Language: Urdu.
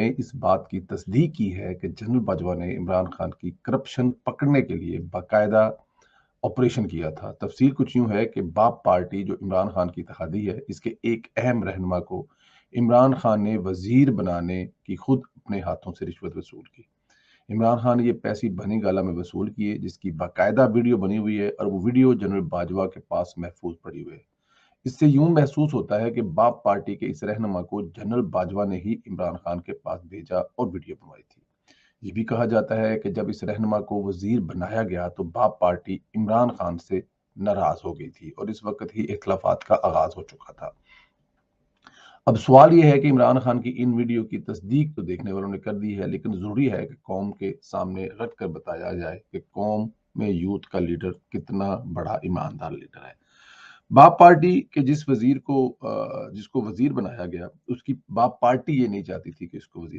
نے اس بات کی تصدیق کی ہے کہ جنرل باجوہ نے عمران خان کی کرپشن پکڑنے کے لیے باقاعدہ آپریشن کیا تھا۔ تفصیل کچھ یوں ہے کہ باپ پارٹی جو عمران خان کی اتحادی ہے، اس کے ایک اہم رہنما کو عمران خان نے وزیر بنانے کی خود اپنے ہاتھوں سے رشوت وصول کی۔ عمران خان نے یہ پیسے بھنی گالہ میں وصول کیے، جس کی باقاعدہ ویڈیو بنی ہوئی ہے اور وہ ویڈیو جنرل باجوہ کے پاس محفوظ پڑی ہوئی ہے۔ اس سے یوں محسوس ہوتا ہے کہ باپ پارٹی کے اس رہنما کو جنرل باجوہ نے ہی عمران خان کے پاس بھیجا اور ویڈیو بنوائی تھی۔ یہ بھی کہا جاتا ہے کہ جب اس رہنما کو وزیر بنایا گیا تو باپ پارٹی عمران خان سے ناراض ہو گئی تھی اور اس وقت ہی اختلافات کا آغاز ہو چکا تھا۔ اب سوال یہ ہے کہ عمران خان کی ان ویڈیو کی تصدیق تو دیکھنے والوں نے کر دی ہے، لیکن ضروری ہے کہ قوم کے سامنے رکھ کر بتایا جائے کہ قوم میں یوتھ کا لیڈر کتنا بڑا ایماندار لیڈر ہے۔ باپ پارٹی کے جس کو وزیر بنایا گیا، اس کی باپ پارٹی یہ نہیں چاہتی تھی کہ اس کو وزیر